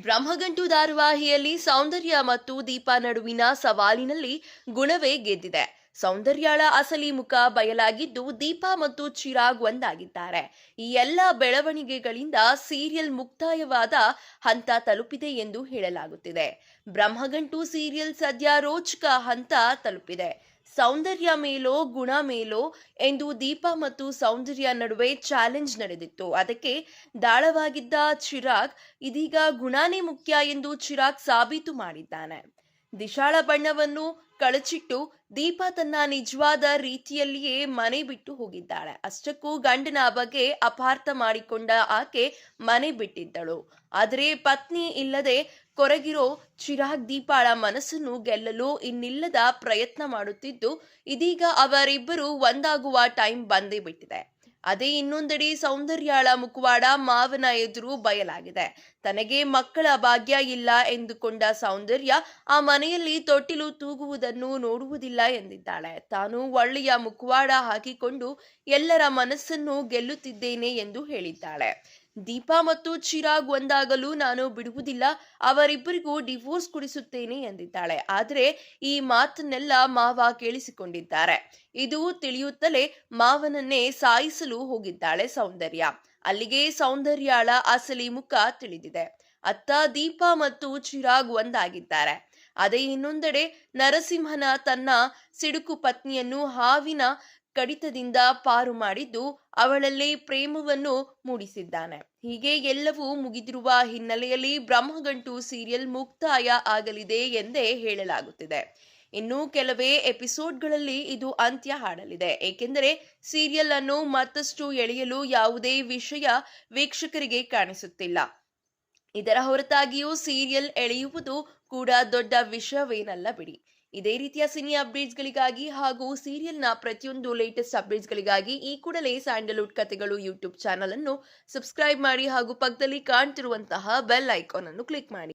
ಬ್ರಹ್ಮಗಂಟು ಧಾರಾವಾಹಿಯಲ್ಲಿ ಸೌಂದರ್ಯ ಮತ್ತು ದೀಪಾ ನಡುವಿನ ಸವಾಲಿನಲ್ಲಿ ಗುಣವೇ ಗೆದ್ದಿದೆ. ಸೌಂದರ್ಯಾಳ ಅಸಲಿ ಮುಖ ಬಯಲಾಗಿದ್ದು ದೀಪಾ ಮತ್ತು ಚಿರಾಗ್ ಒಂದಾಗಿದ್ದಾರೆ. ಈ ಎಲ್ಲ ಬೆಳವಣಿಗೆಗಳಿಂದ ಸೀರಿಯಲ್ ಮುಕ್ತಾಯವಾದ ಹಂತ ತಲುಪಿದೆ ಎಂದು ಹೇಳಲಾಗುತ್ತಿದೆ. ಬ್ರಹ್ಮಗಂಟು ಸೀರಿಯಲ್ ಸದ್ಯ ರೋಚಕ ಹಂತ ತಲುಪಿದೆ. ಸೌಂದರ್ಯ ಮೇಲೋ ಗುಣ ಮೇಲೋ ಎಂದು ದೀಪಾ ಮತ್ತು ಸೌಂದರ್ಯ ನಡುವೆ ಚಾಲೆಂಜ್ ನಡೆದಿತ್ತು. ಅದಕ್ಕೆ ದಾಳವಾಗಿದ್ದ ಚಿರಾಗ್ ಇದೀಗ ಗುಣನೇ ಮುಖ್ಯ ಎಂದು ಚಿರಾಗ್ ಸಾಬೀತು ಮಾಡಿದ್ದಾನೆ. ದಿಶಾಳ ಬಣ್ಣವನ್ನು ಕಳಚಿಟ್ಟು ದೀಪಾ ತನ್ನ ನಿಜವಾದ ರೀತಿಯಲ್ಲಿಯೇ ಮನೆ ಬಿಟ್ಟು ಹೋಗಿದ್ದಾಳೆ. ಅಷ್ಟಕ್ಕೂ ಗಂಡನ ಬಗ್ಗೆ ಅಪಾರ್ಥ ಮಾಡಿಕೊಂಡ ಆಕೆ ಮನೆ ಬಿಟ್ಟಿದ್ದಳು. ಆದರೆ ಪತ್ನಿ ಇಲ್ಲದೆ ಕೊರಗಿರೋ ಚಿರಾಗ್ ದೀಪಾಳ ಮನಸ್ಸನ್ನು ಗೆಲ್ಲಲು ಇನ್ನಿಲ್ಲದ ಪ್ರಯತ್ನ ಮಾಡುತ್ತಿದ್ದು ಇದೀಗ ಅವರಿಬ್ಬರು ಒಂದಾಗುವ ಟೈಮ್ ಬಂದೇ ಬಿಟ್ಟಿದೆ. ಅದೇ ಇನ್ನೊಂದೆಡೆ ಸೌಂದರ್ಯಾಳ ಮುಖವಾಡ ಮಾವನ ಎದುರು ಬಯಲಾಗಿದೆ. ತನಗೆ ಮಕ್ಕಳ ಭಾಗ್ಯ ಇಲ್ಲ ಎಂದುಕೊಂಡ ಸೌಂದರ್ಯ ಆ ಮನೆಯಲ್ಲಿ ತೊಟ್ಟಿಲು ತೂಗುವುದನ್ನು ನೋಡುವುದಿಲ್ಲ ಎಂದಿದ್ದಾಳೆ. ತಾನು ಒಳ್ಳೆಯ ಮುಖವಾಡ ಹಾಕಿಕೊಂಡು ಎಲ್ಲರ ಮನಸ್ಸನ್ನು ಗೆಲ್ಲುತ್ತಿದ್ದೇನೆ ಎಂದು ಹೇಳಿದ್ದಾಳೆ. ದೀಪಾ ಮತ್ತು ಚಿರಾಗ್ ಒಂದಾಗಲು ನಾನು ಬಿಡುವುದಿಲ್ಲ, ಅವರಿಬ್ಬರಿಗೂ ಡಿವೋರ್ಸ್ ಕೊಡಿಸುತ್ತೇನೆ ಎಂದಿದ್ದಾಳೆ. ಆದರೆ ಈ ಮಾತನ್ನೆಲ್ಲ ಮಾವ ಕೇಳಿಸಿಕೊಂಡಿದ್ದಾರೆ. ಇದು ತಿಳಿಯುತ್ತಲೇ ಮಾವನನ್ನೇ ಸಾಯಿಸಲು ಹೋಗಿದ್ದಾಳೆ ಸೌಂದರ್ಯ. ಅಲ್ಲಿಗೆ ಸೌಂದರ್ಯಾಳ ಅಸಲಿ ಮುಖ ತಿಳಿದಿದೆ. ಅತ್ತ ದೀಪಾ ಮತ್ತು ಚಿರಾಗ್ ಒಂದಾಗಿದ್ದಾರೆ. ಅದೇ ಇನ್ನೊಂದೆಡೆ ನರಸಿಂಹನ ತನ್ನ ಸಿಡುಕು ಪತ್ನಿಯನ್ನು ಹಾವಿನ ಕಡಿತದಿಂದ ಪಾರು ಮಾಡಿದ್ದು ಅವಳಲ್ಲಿ ಪ್ರೇಮವನ್ನು ಮೂಡಿಸಿದ್ದಾನೆ. ಹೀಗೆ ಎಲ್ಲವೂ ಮುಗಿದಿರುವ ಹಿನ್ನೆಲೆಯಲ್ಲಿ ಬ್ರಹ್ಮಗಂಟು ಸೀರಿಯಲ್ ಮುಕ್ತಾಯ ಆಗಲಿದೆ ಎಂದೇ ಹೇಳಲಾಗುತ್ತಿದೆ. ಇನ್ನು ಕೆಲವೇ ಎಪಿಸೋಡ್ಗಳಲ್ಲಿ ಇದು ಅಂತ್ಯ ಹಾಡಲಿದೆ. ಏಕೆಂದರೆ ಸೀರಿಯಲ್ ಅನ್ನು ಮತ್ತಷ್ಟು ಎಳೆಯಲು ಯಾವುದೇ ವಿಷಯ ವೀಕ್ಷಕರಿಗೆ ಕಾಣಿಸುತ್ತಿಲ್ಲ. ಇದರ ಹೊರತಾಗಿಯೂ ಸೀರಿಯಲ್ ಎಳೆಯುವುದು ಕೂಡ ದೊಡ್ಡ ವಿಷಯವೇನಲ್ಲ ಬಿಡಿ. ಇದೇ ರೀತಿಯ ಸಿನಿ ಅಪ್ಡೇಟ್ಸ್ಗಳಿಗಾಗಿ ಹಾಗೂ ಸೀರಿಯಲ್ನ ಪ್ರತಿಯೊಂದು ಲೇಟೆಸ್ಟ್ ಅಪ್ಡೇಟ್ಸ್ಗಳಿಗಾಗಿ ಈ ಕೂಡಲೇ ಸ್ಯಾಂಡಲ್ವುಡ್ ಕಥೆಗಳು ಯೂಟ್ಯೂಬ್ ಚಾನಲ್ ಅನ್ನು ಸಬ್ಸ್ಕ್ರೈಬ್ ಮಾಡಿ ಹಾಗೂ ಪಕ್ಕದಲ್ಲಿ ಕಾಣ್ತಿರುವಂತಹ ಬೆಲ್ ಐಕಾನ್ ಅನ್ನು ಕ್ಲಿಕ್ ಮಾಡಿ.